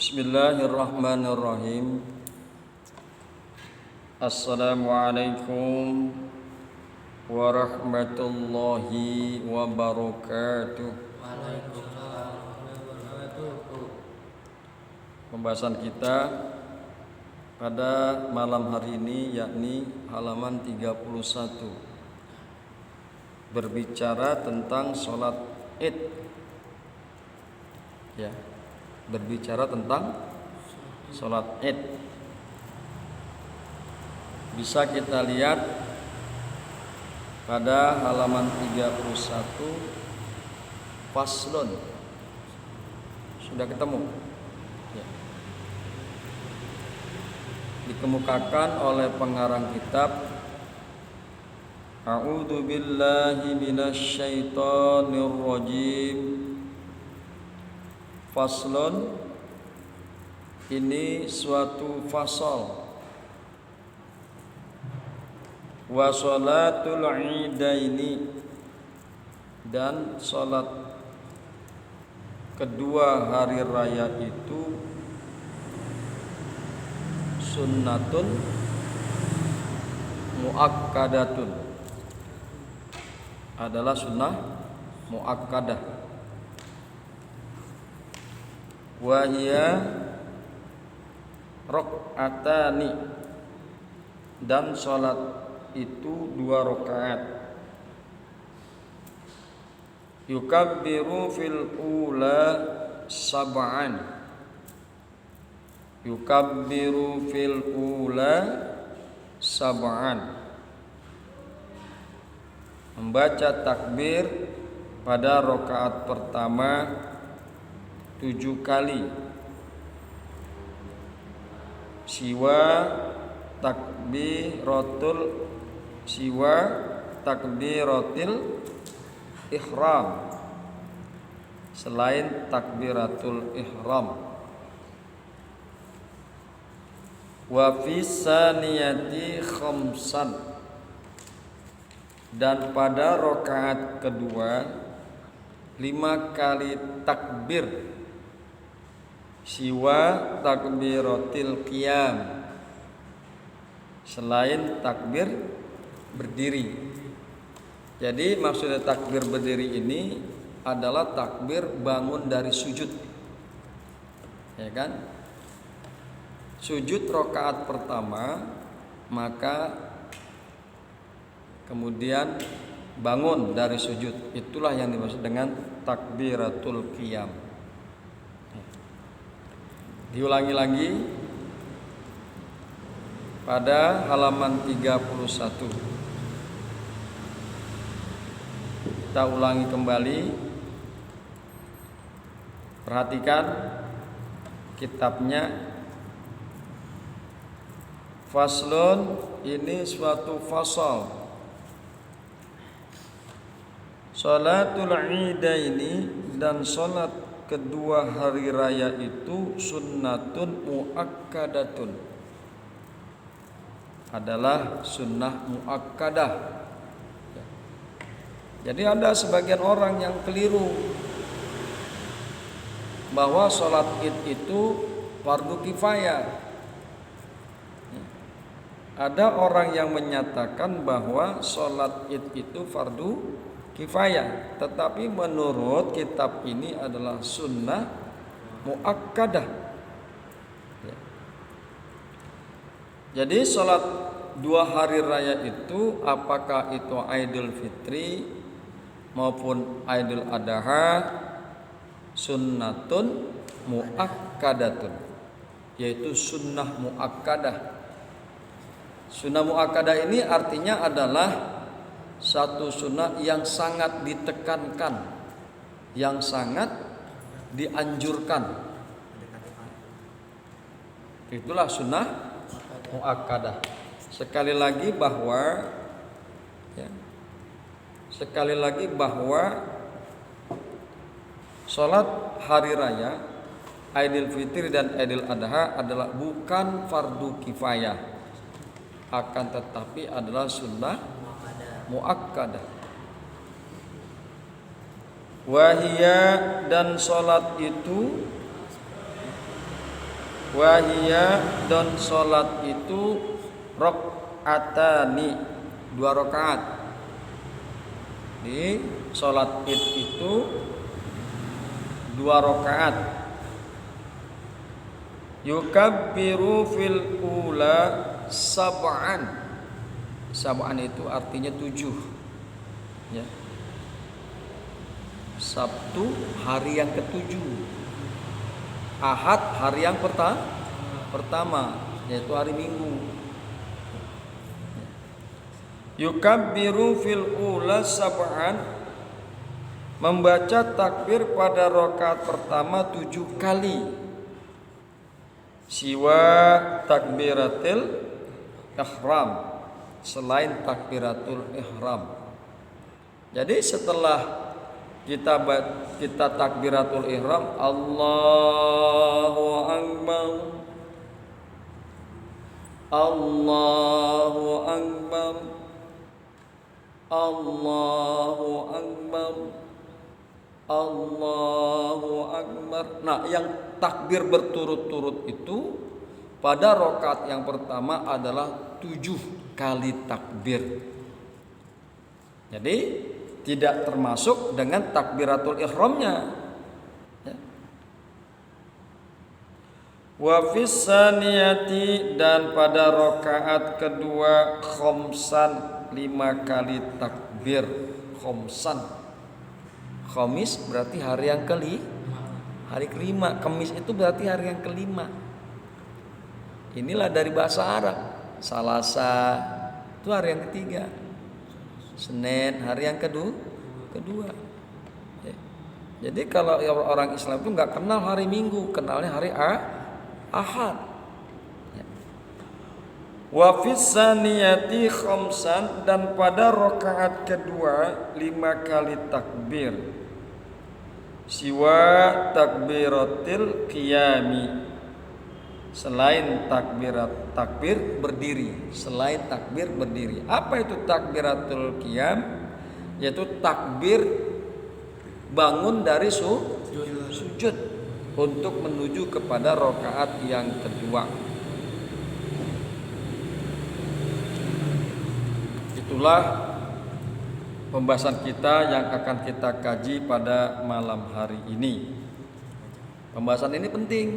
Bismillahirrahmanirrahim. Assalamualaikum warahmatullahi wabarakatuh. Waalaikumsalam warahmatullahi wabarakatuh. Pembahasan kita pada malam hari ini yakni halaman 31, berbicara tentang sholat Id. Ya, berbicara tentang sholat Id. Bisa kita lihat pada halaman 31, faslun. Sudah ketemu? Ya. Dikemukakan oleh pengarang kitab, A'udzu billahi minasyaitonir rajim. Faslun, ini suatu fasal. Wa sholatul idaini, dan sholat kedua hari raya itu sunnatun muakkadatun, adalah sunnah muakkadah. Wa hiya rakaatani, dan sholat itu 2 rakaat. Yukabbiru fil ula sab'an, yukabbiru fil ula sab'an, membaca takbir pada rakaat pertama 7 kali. Siwa takbiratil ihram, selain takbiratul ihram. Wa fi saniyati khamsan, dan pada rakaat kedua 5 kali takbir. Siwa takbiratil qiyam, selain takbir berdiri. Jadi maksudnya takbir berdiri ini adalah takbir bangun dari sujud, ya kan? Sujud rakaat pertama, maka kemudian bangun dari sujud, itulah yang dimaksud dengan takbiratul qiyam. Diulangi lagi pada halaman 31. Kita ulangi kembali. Perhatikan kitabnya. Faslun, ini suatu fasal. Sholatul idaini, dan sholat kedua hari raya itu sunnatun muakkadatun, adalah sunnah muakkadah. Jadi ada sebagian orang yang keliru bahwa sholat id itu fardu kifayah. Ada orang yang menyatakan bahwa sholat id itu fardu kifayah, tetapi menurut kitab ini adalah sunnah muakkadah. Jadi sholat 2 hari raya itu, apakah itu Idul Fitri maupun Idul Adha, sunnatun muakkadatun, yaitu sunnah muakkadah. Sunnah muakkadah ini artinya adalah satu sunnah yang sangat ditekankan, yang sangat dianjurkan. Itulah sunnah muakkadah. Sekali lagi bahwa sholat hari raya Idul Fitri dan Idul Adha adalah bukan fardu kifayah, akan tetapi adalah sunnah muakkadah. Wahia, dan sholat itu Wahia dan sholat itu rakaatani, 2 rakaat. Di sholat id itu 2 rakaat. Yukabbiru fil ula sab'an. Sab'an itu artinya 7. Ya. Sabtu hari yang ke-7. Ahad hari yang pertama, yaitu hari Minggu. Yukabbiru fil ula sab'an, membaca takbir pada rakaat pertama 7 kali. Siwa takbiratil ihram, selain takbiratul ihram. Jadi setelah kita takbiratul ihram, Allahu akbar, Allahu akbar, Allahu akbar, Allahu akbar. Nah, yang takbir berturut-turut itu pada rakaat yang pertama adalah 7 kali takbir. Jadi tidak termasuk dengan takbiratul ihramnya. Ya. Wa fis saniyati, dan pada rakaat kedua khamsan, 5 kali takbir. Khamsan, khamis berarti hari yang hari kelima. Kamis itu berarti hari yang kelima. Inilah dari bahasa Arab. Salasa itu hari yang ketiga. Senin hari yang kedua. Ya. Jadi kalau orang Islam itu nggak kenal hari Minggu, kenalnya hari Ahad. Ya. Wa fis saniyati khamsan, dan pada rakaat kedua 5 kali takbir. Siwa takbiratil qiyami, selain takbir berdiri, selain takbir berdiri. Apa itu takbiratul qiyam? Yaitu takbir bangun dari sujud untuk menuju kepada rakaat yang kedua. Itulah pembahasan kita yang akan kita kaji pada malam hari ini. Pembahasan ini penting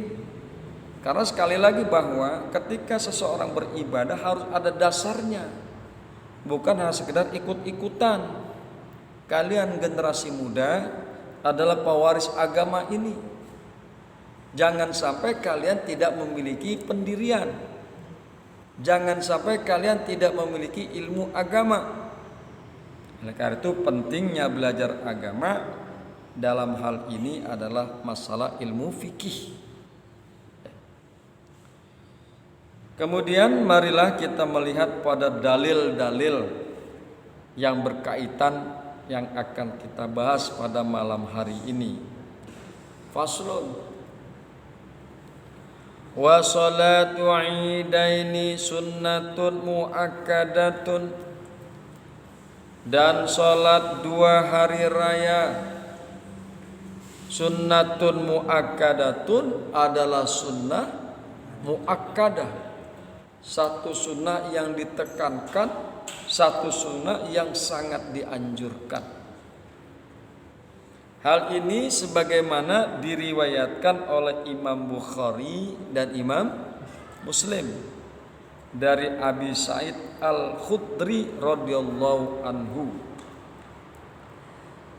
karena sekali lagi bahwa ketika seseorang beribadah harus ada dasarnya, bukan hanya sekedar ikut-ikutan. Kalian generasi muda adalah pewaris agama ini. Jangan sampai kalian tidak memiliki pendirian. Jangan sampai kalian tidak memiliki ilmu agama. Oleh karena itu pentingnya belajar agama dalam hal ini adalah masalah ilmu fikih. Kemudian marilah kita melihat pada dalil-dalil yang berkaitan yang akan kita bahas pada malam hari ini. Faslun. Wa salatu idaini sunnatun muakkadatun, dan salat 2 hari raya sunnatun muakkadatun adalah sunnah muakkadah. Satu sunnah yang ditekankan, satu sunnah yang sangat dianjurkan. Hal ini sebagaimana diriwayatkan oleh Imam Bukhari dan Imam Muslim dari Abi Sa'id Al-Khudri radhiyallahu anhu.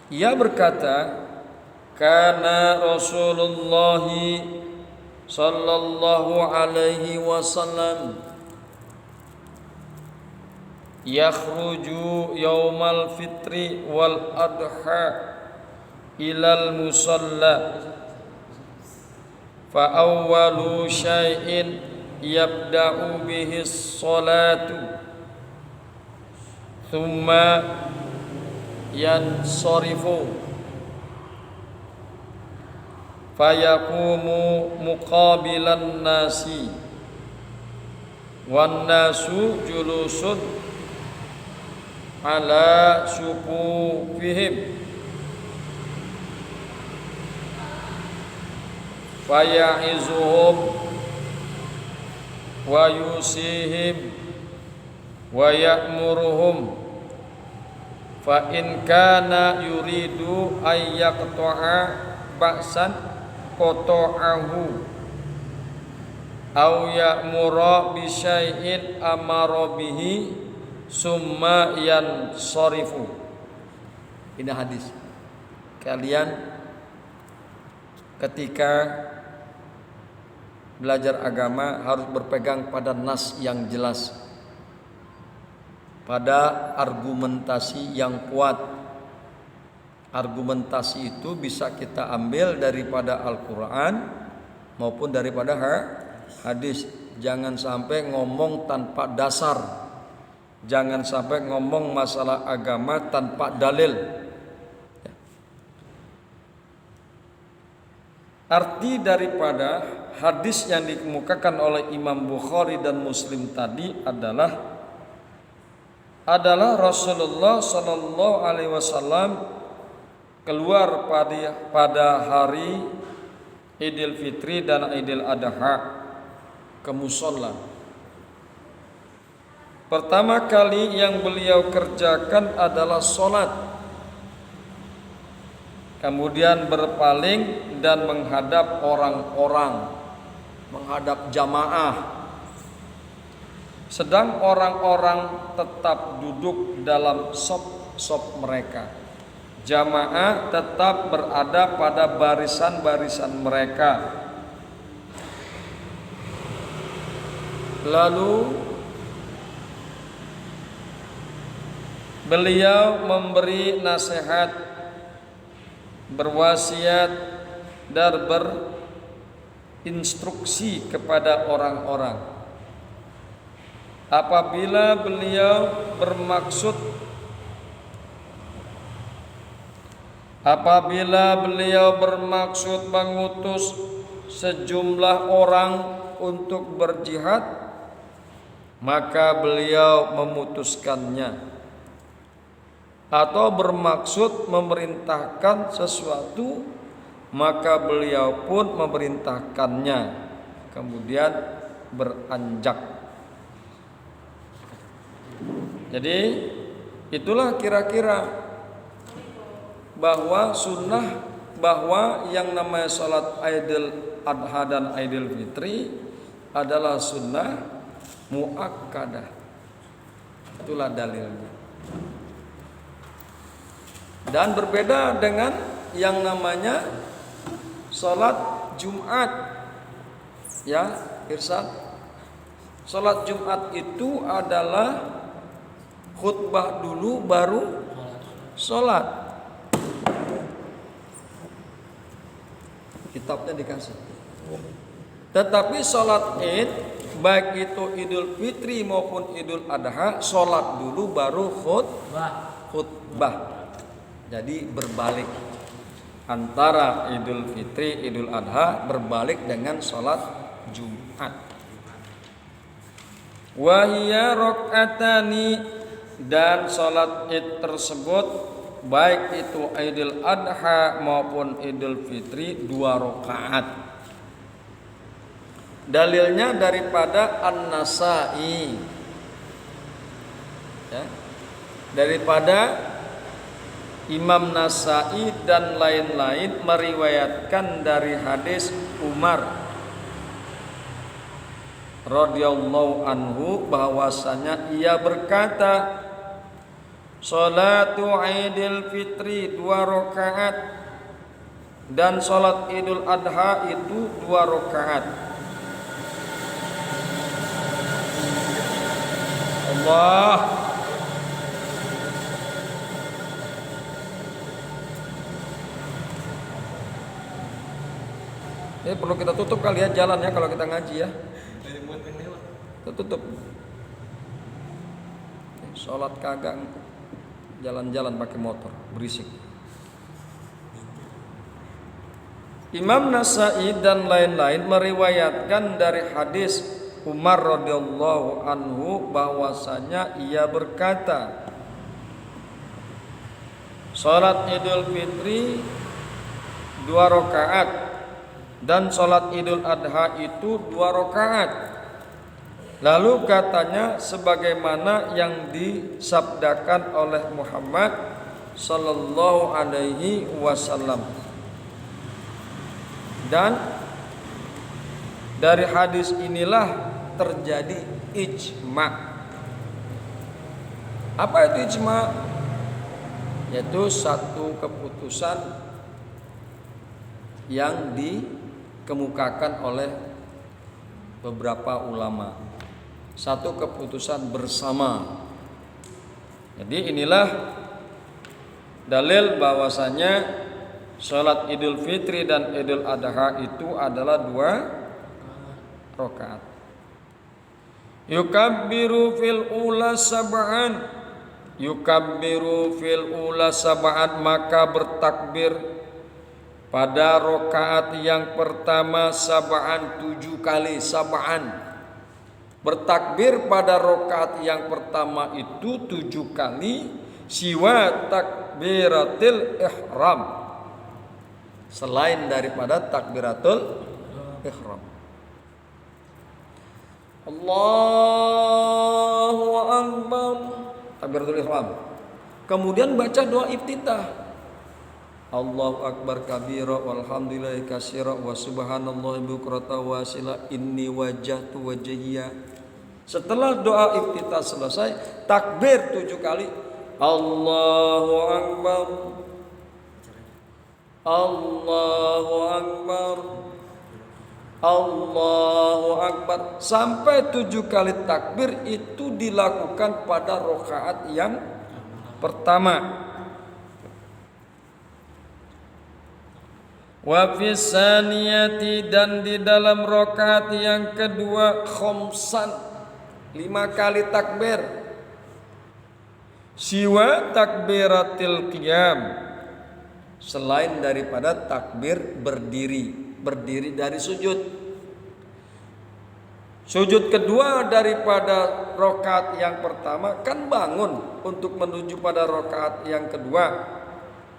Ia berkata, kana Rasulullah sallallahu alaihi wasallam yakhruju yaumal fitri wal adha ilal musalla fa awwalu syai'in yabda'u bihi sholatu thumma yansarifu fayaqumu muqabilan nasi wan nasu julusun ala sufufihim faya'izuhum wa yusihim wa ya'muruhum fa in kana yuridu ay yaqta'a ba'san qata'ahu aw ya'mura bi syai'in amara bihi summa yansarifu. Ini hadis. Kalian ketika belajar agama harus berpegang pada nas yang jelas, pada argumentasi yang kuat. Argumentasi itu bisa kita ambil daripada Al-Quran maupun daripada hadis. Jangan sampai ngomong tanpa dasar, jangan sampai ngomong masalah agama tanpa dalil. Arti daripada hadis yang dikemukakan oleh Imam Bukhari dan Muslim tadi adalah Rasulullah Sallallahu Alaihi Wasallam keluar pada hari Idul Fitri dan Idul Adha ke musholla. Pertama kali yang beliau kerjakan adalah sholat, kemudian berpaling dan menghadap orang-orang, menghadap jamaah. Sedang orang-orang tetap duduk dalam sop-sop mereka. Jamaah tetap berada pada barisan-barisan mereka. Lalu beliau memberi nasihat, berwasiat dan berinstruksi kepada orang-orang. Apabila beliau bermaksud mengutus sejumlah orang untuk berjihad, maka beliau memutuskannya. Atau bermaksud memerintahkan sesuatu, maka beliau pun memerintahkannya, kemudian beranjak. Jadi itulah kira-kira bahwa sunnah, bahwa yang namanya salat Idul Adha dan Idul Fitri adalah sunnah muakkadah. Itulah dalilnya. Dan berbeda dengan yang namanya salat Jumat. Ya, Irsyad. Salat Jumat itu adalah khutbah dulu baru salat. Kitabnya dikasih. Tetapi salat Id, baik itu Idul Fitri maupun Idul Adha, salat dulu baru khutbah. Jadi berbalik antara Idul Fitri, Idul Adha, berbalik dengan salat Jumat. Wahiyya rakaatani, dan salat Id tersebut baik itu Idul Adha maupun Idul Fitri 2 rakaat. Dalilnya daripada An-Nasa'i, ya, daripada Imam Nasa'i dan lain-lain meriwayatkan dari hadis Umar radhiyallahu anhu bahwasanya ia berkata, salatu Idul Fitri 2 rakaat dan salat Idul Adha itu 2 rakaat. Allah. Ini perlu kita tutup kali ya jalannya kalau kita ngaji ya. Kita tutup. Sholat kagak, jalan-jalan pakai motor, berisik. Imam Nasa'i dan lain-lain meriwayatkan dari hadis Umar radhiyallahu anhu bahwasanya ia berkata, salat Idul Fitri 2 rakaat dan salat Idul Adha itu 2 rakaat. Lalu katanya sebagaimana yang disabdakan oleh Muhammad sallallahu alaihi wasallam. Dan dari hadis inilah terjadi ijma. Apa itu ijma? Yaitu satu keputusan yang dikemukakan oleh beberapa ulama. Satu keputusan bersama. Jadi inilah dalil bahwasanya salat Idul Fitri dan Idul Adha itu adalah 2 rakaat. Yukabbiru fil ula sab'an. Yukabbiru fil ula sab'an, maka bertakbir pada rakaat yang pertama sab'an 7 kali. Sab'an, bertakbir pada rakaat yang pertama itu 7 kali, siwa takbiratil ihram, selain daripada takbiratul ihram. Allahu Akbar, takbiratul ihram. Kemudian baca doa iftitah. Allahu Akbar kabira walhamdulillahi katsira wa subhanallahi bukrata wa asila inni wajjahtu wajhiya. Setelah doa iftitah selesai, takbir 7 kali. Allahu Akbar, Allahu Akbar, Allahu Akbar, sampai 7 kali takbir itu dilakukan pada rakaat yang pertama. Wa fis saniyati, dan di dalam rakaat yang kedua khamsan, 5 kali takbir. Siwa takbiratil qiyam, selain daripada takbir berdiri dari sujud. Sujud kedua daripada rakaat yang pertama kan bangun untuk menuju pada rakaat yang kedua.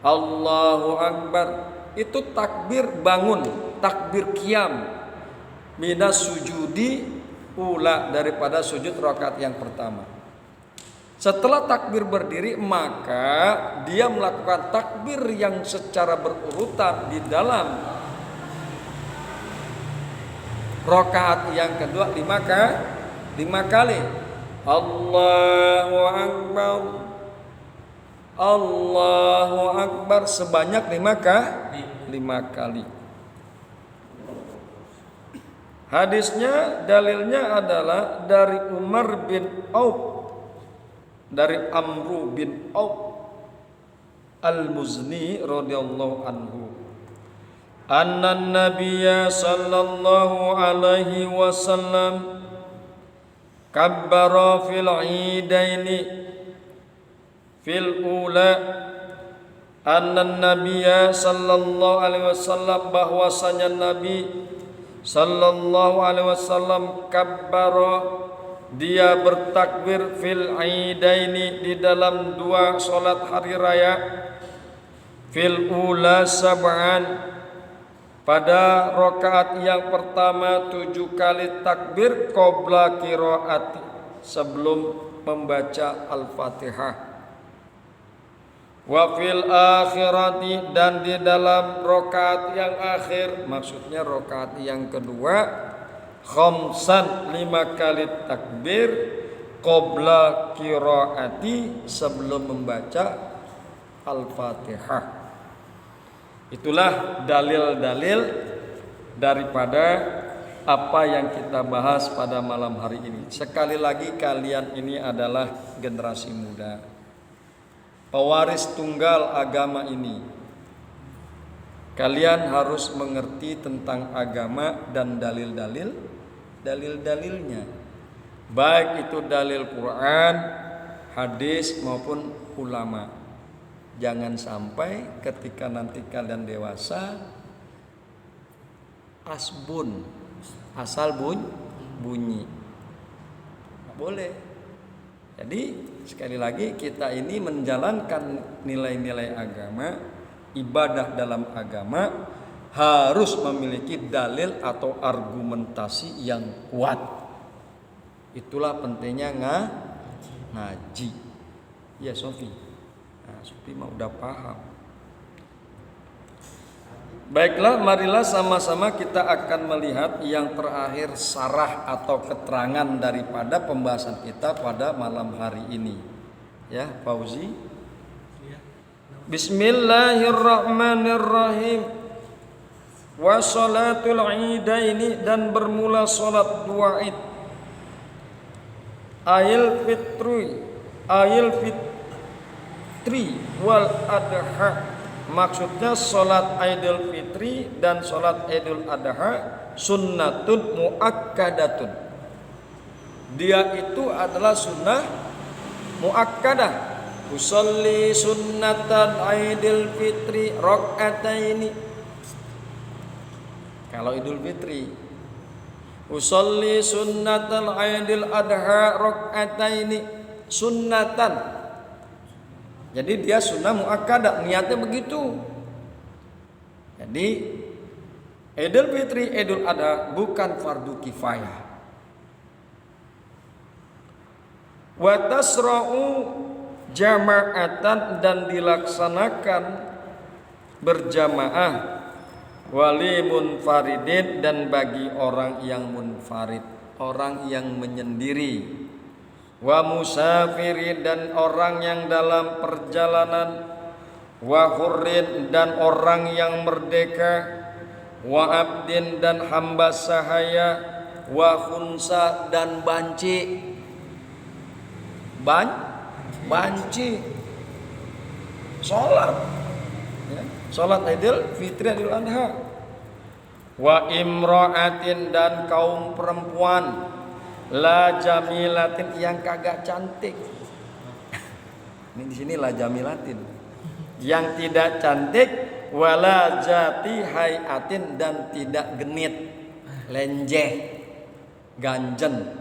Allahu Akbar, itu takbir bangun, takbir qiyam minas sujudi ula, daripada sujud rakaat yang pertama. Setelah takbir berdiri, maka dia melakukan takbir yang secara berurutan di dalam rakaat yang kedua 5 kali. Allahu Akbar, Allahu Akbar, sebanyak 5 kali. Hadisnya, dalilnya adalah dari Umar bin Auf, dari Amru bin Auf al-Muzni radhiyallahu anhu, anna nabiyya sallallahu alaihi wasallam kabbara fil idaini fil ula, anna nabiyya sallallahu alaihi wasallam, bahwasanya Nabi sallallahu alaihi wasallam kabbara, dia bertakbir fil idaini, di dalam 2 salat hari raya, fil ula sab'an, pada rakaat yang pertama 7 kali takbir, qabla qiraati, sebelum membaca Al-Fatihah. Wa fil akhirati, dan di dalam rakaat yang akhir, maksudnya rakaat yang kedua, khamsan, 5 kali takbir, qabla qiraati, sebelum membaca Al-Fatihah. Itulah dalil-dalil daripada apa yang kita bahas pada malam hari ini. Sekali lagi, kalian ini adalah generasi muda, pewaris tunggal agama ini. Kalian harus mengerti tentang agama dan dalilnya, baik itu dalil Quran, hadis maupun ulama. Jangan sampai ketika nanti kalian dewasa asbun, asal bunyi. Nggak boleh. Jadi sekali lagi, kita ini menjalankan nilai-nilai agama, ibadah dalam agama harus memiliki dalil atau argumentasi yang kuat. Itulah pentingnya ngaji. Ya Sofi. Nah, Sofi mah udah paham. Baiklah, marilah sama-sama kita akan melihat yang terakhir sarah atau keterangan daripada pembahasan kita pada malam hari ini. Ya, Fauzi. Bismillahirrahmanirrahim. Wa sholatul idaini, dan bermula sholat dua id. Ayil fitri wal adha. Maksudnya sholat Idul Fitri dan sholat Idul Adha sunnatun muakkadatun. Dia itu adalah sunnah muakkadah. Usolli sunnatan Idul Fitri rakaataini. Kalau Idul Fitri. Usolli sunnatan Idul Adha rakaataini sunnatan. Jadi dia sunnah muakkadah, niatnya begitu. Jadi Idul Fitri, Idul Adha bukan fardu kifayah. Wa tasra'u jama'atan, dan dilaksanakan berjamaah. Wali munfaridin, dan bagi orang yang munfarid, orang yang menyendiri. Wa musafirin, dan orang yang dalam perjalanan. Wa hurrin, dan orang yang merdeka. Wa abdin, dan hamba sahaya. Wa khunsa, dan banci. Banci sholat ya. Sholat Idul Fitri, Idul Adha. Wa imra'atin, dan kaum perempuan. La jamilatin, yang kagak cantik. Ini di sini la jamilatin, yang tidak cantik. Wala jati hayatin, dan tidak genit, lenjeh, ganjen.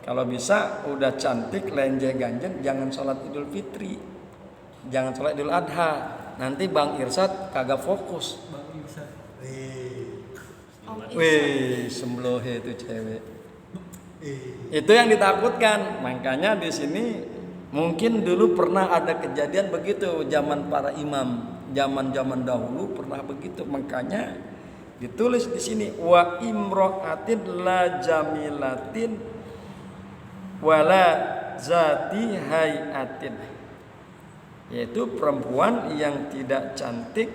Kalau bisa udah cantik, lenjeh, ganjen, jangan sholat Idul Fitri, jangan sholat Idul Adha. Nanti Bang Irsad kagak fokus. Wih, semblohe itu cewek. Itu yang ditakutkan. Makanya di sini mungkin dulu pernah ada kejadian begitu zaman para imam, zaman dahulu pernah begitu. Makanya ditulis di sini wa imra'atin la jamilatin wala zati hayatin, yaitu perempuan yang tidak cantik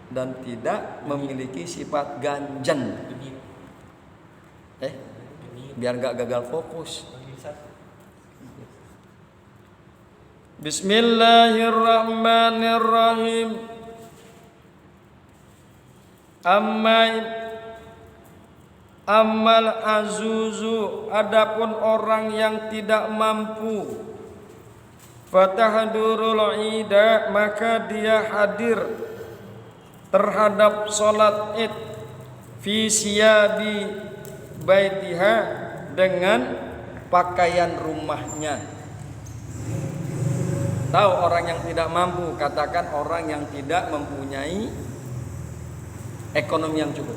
dan tidak memiliki sifat ganjen. Biar gak gagal fokus. Bismillahirrahmanirrahim. Ammal azuzu, adapun orang yang tidak mampu, fatahdurul ida, maka dia hadir terhadap sholat id fi siyabi baitiha, dengan pakaian rumahnya. Tahu orang yang tidak mampu, katakan orang yang tidak mempunyai ekonomi yang cukup.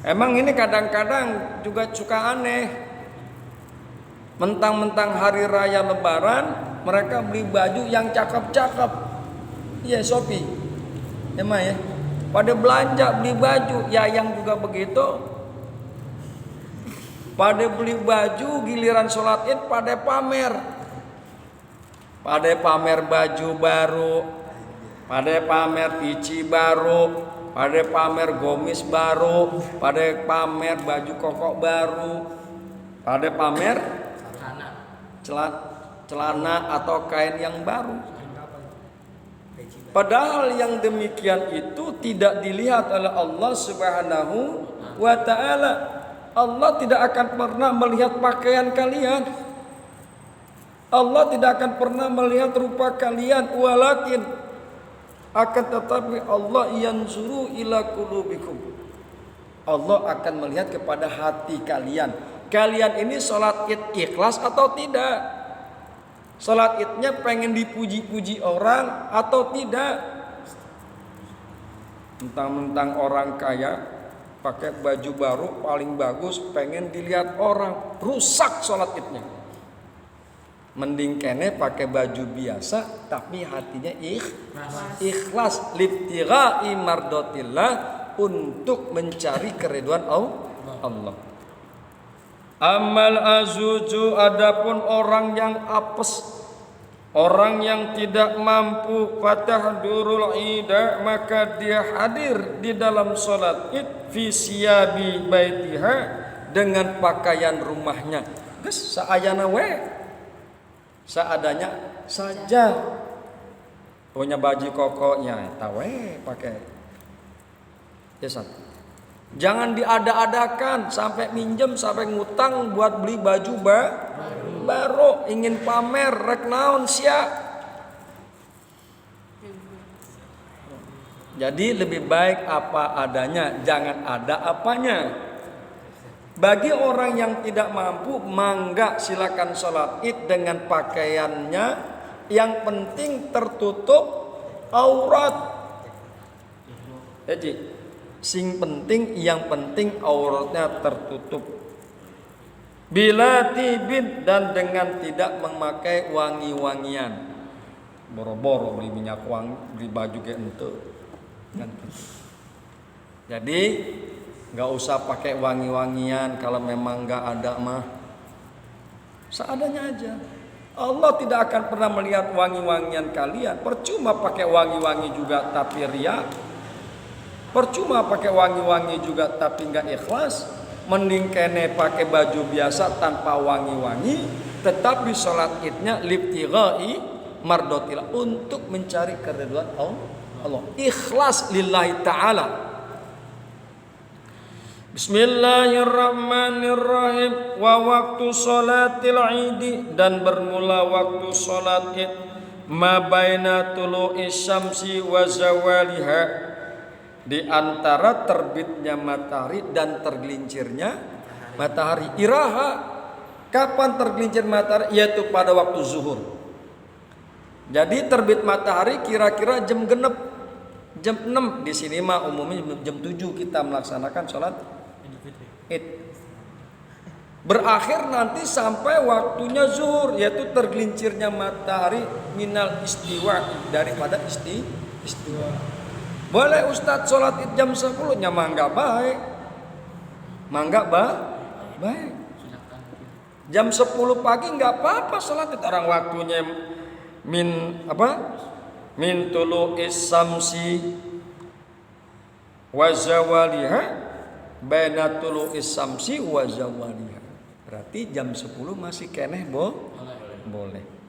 Emang ini kadang-kadang juga suka aneh. Mentang-mentang hari raya lebaran, mereka beli baju yang cakep-cakep. Iya Sopi, emang ya, pada belanja beli baju. Ya yang juga begitu, pada beli baju, giliran sholat id pada pamer. Pada pamer baju baru, pada pamer pici baru, pada pamer gomis baru, pada pamer baju koko baru, pada pamer celana atau kain yang baru. Padahal yang demikian itu tidak dilihat oleh Allah Subhanahu wa ta'ala. Allah tidak akan pernah melihat pakaian kalian. Allah tidak akan pernah melihat rupa kalian. Walakin, akan tetapi Allah yanzuru ila qulubikum. Allah akan melihat kepada hati kalian. Kalian ini sholat id ikhlas atau tidak? Sholat idnya pengen dipuji-puji orang atau tidak? Mentang-mentang orang kaya, pakai baju baru paling bagus, pengen dilihat orang, rusak sholat idnya. Mending kene pakai baju biasa tapi hatinya ikhlas libtirai mardotillah, untuk mencari keriduan Allah. Amal azuju, adapun orang yang apes, orang yang tidak mampu, fatahdurul ida, maka dia hadir di dalam salat id fi siyabi baitiha, dengan pakaian rumahnya. Geus saayana we, seadanya saja. Punya baju kokonya eta we pakai. Ya satu. Jangan diada-adakan sampai minjem, sampai ngutang buat beli baju baru, ingin pamer rek naon sia. Jadi lebih baik apa adanya, jangan ada apanya. Bagi orang yang tidak mampu, mangga silakan sholat id dengan pakaiannya, yang penting tertutup aurat. Jadi yang penting auratnya tertutup. Bila tibin, dan dengan tidak memakai wangi-wangian. Boro-boro beli minyak wangi, beli baju kayak ente. Jadi nggak usah pakai wangi-wangian, kalau memang nggak ada mah seadanya aja. Allah tidak akan pernah melihat wangi-wangian kalian. Percuma pakai wangi-wangi juga tapi riya. Percuma pakai wangi-wangi juga tapi nggak ikhlas. Mending kene pakai baju biasa tanpa wangi-wangi, tetapi sholat idnya libtirai mardotillah, untuk mencari keriduan Allah. Ikhlas lillahi ta'ala. Bismillahirrahmanirrahim. Wa waktu sholatil idi, dan bermula waktu sholat id, ma baina tulu'is syamsi wa zawaliha, di antara terbitnya matahari dan tergelincirnya matahari. Iraha, kapan tergelincir matahari? Yaitu pada waktu zuhur. Jadi terbit matahari kira-kira jam genep, jam 6. Di sini mah umumnya jam 7 kita melaksanakan sholat id. Berakhir nanti sampai waktunya zuhur, yaitu tergelincirnya matahari minal istiwa, daripada istiwa. Boleh Ustadz sholat id jam 10-nya, mangga baik. Baik. Jam 10 pagi nggak apa-apa sholat id, orang waktunya min tulu'is samsi wa zawaliha, baina tulu'is samsi wa zawaliha. Berarti jam 10 masih keneh boleh.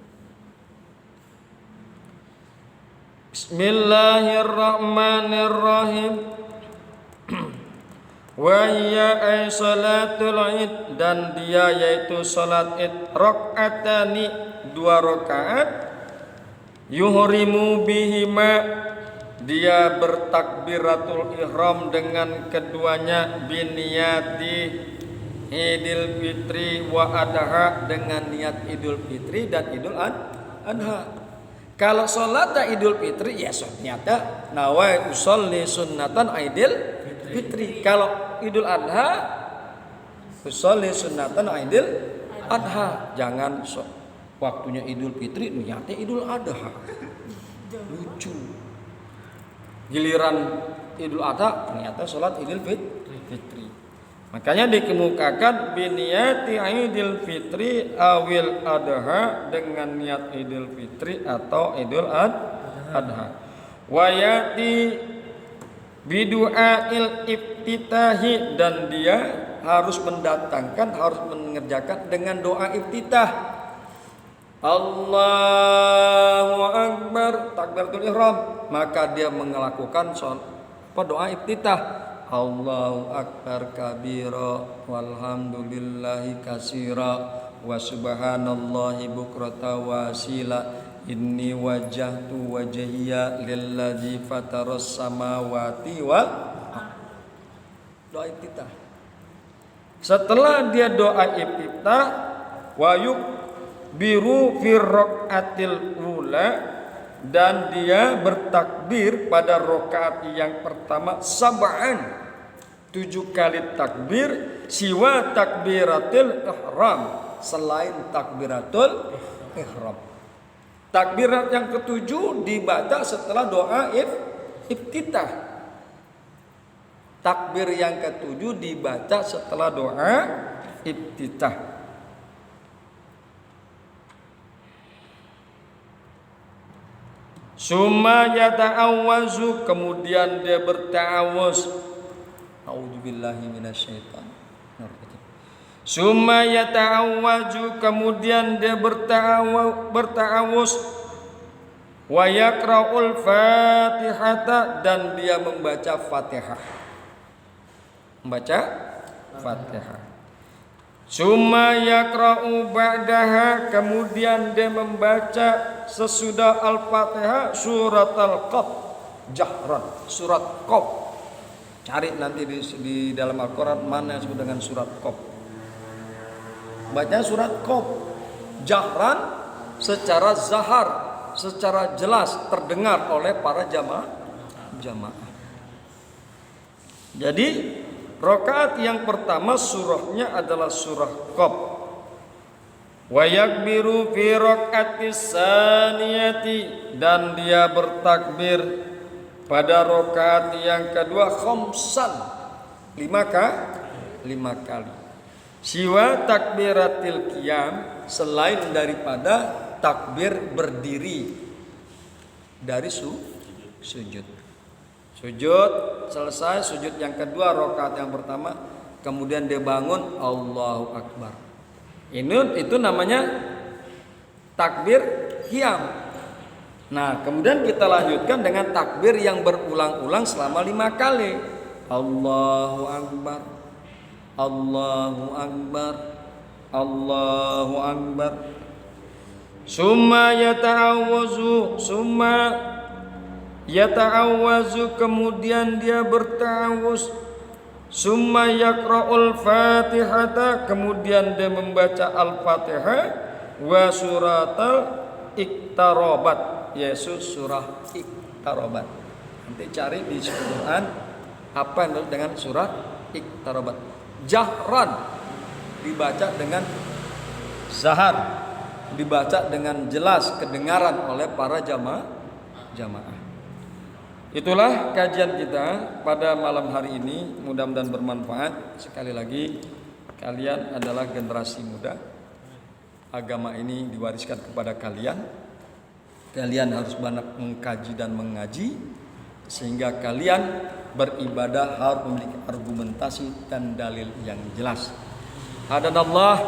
Bismillahirrahmanirrahim. Wa hiya ay salatul id, dan dia yaitu salat id, rakaatani, 2 rakaat, yuhrimu bihima, dia bertakbiratul ihram dengan keduanya, biniyati idul fitri wa adha, dengan niat idul fitri dan idul adha. Kalau sholat idul fitri, ya niatnya nawai usolli sunnatan idul fitri. Kalau idul adha, usolli sunnatan idul adha. Jangan waktunya idul fitri, niatnya idul adha. Lucu. Giliran idul adha, niatnya sholat idul fitri. Makanya dikemukakan biniyati idul fitri awil adha, dengan niat idul fitri atau idul adha. Wayati bidu'ail iftitahi, dan dia harus mengerjakan dengan doa iftitah. Allahu Akbar, takbiratul ihram, maka dia melakukan doa iftitah. Allahu Akbar kabira, walhamdulillahi katsira, wa subhanallahi bukrata wasila, inni wajjahtu wajhiya lilladzi fataras samawati wal doa iftitah. Setelah dia doa iftitah, wa yukbiru fi raqatil ula, dan dia bertakbir pada rakaat yang pertama sab'an, 7 kali takbir siwa takbiratil ihram, selain takbiratul ihram. Takbirat yang ke-7 dibaca setelah doa iftitah. Takbir yang ke-7 dibaca setelah doa iftitah. Summa yata'awwazu, kemudian dia berta'awuz. A'udzubillahi minasyaitan. Summa yata'awwaju, kemudian dia berta'awuz. Wa yaqra'ul Fatihata, dan dia membaca Fatihah. Membaca Fatihah. Summa yaqra'u ba'daha, kemudian dia membaca sesudah Al-Fatihah surat Al-Qaf jahran, surat Qaf. Cari nanti di dalam Al-Qur'an mana yang disebut dengan surat Qaf. Baca surat Qaf jahran, secara zahar, secara jelas terdengar oleh para jamaah. Jadi rakaat yang pertama surahnya adalah surah Qaf. Wa yakbiru fi rakaatis saniyati, dan dia bertakbir pada rakaat yang kedua khamsan, 5 kali. Siwa takbiratil qiyam, selain daripada takbir berdiri dari sujud. Sujud selesai, sujud yang kedua rakaat yang pertama, kemudian dia bangun Allahu Akbar. Itu namanya takbir qiyam. Nah, kemudian kita lanjutkan dengan takbir yang berulang-ulang selama 5 kali. Allahu Akbar, Allahu Akbar, Allahu Akbar. Summa yata'awwazu, kemudian dia berta'awuz. Summa yaqra'ul Fatihata, kemudian dia membaca Al-Fatihah. Wa suratal Iqtarabat, yaitu surah Iqtarabat. Nanti cari di Quran apa yang dengan surat Iqtarabat. Jahran dibaca dengan zahar, dibaca dengan jelas kedengaran oleh para jamaah. Itulah kajian kita pada malam hari ini, mudah-mudahan bermanfaat. Sekali lagi, kalian adalah generasi muda. Agama ini diwariskan kepada kalian. Kalian harus banyak mengkaji dan mengaji, sehingga kalian beribadah harus memiliki argumentasi dan dalil yang jelas. Hadanallah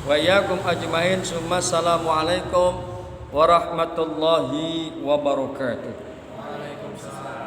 wa iyyakum ajmain. Assalamualaikum warahmatullahi wabarakatuh. Waalaikumsalam.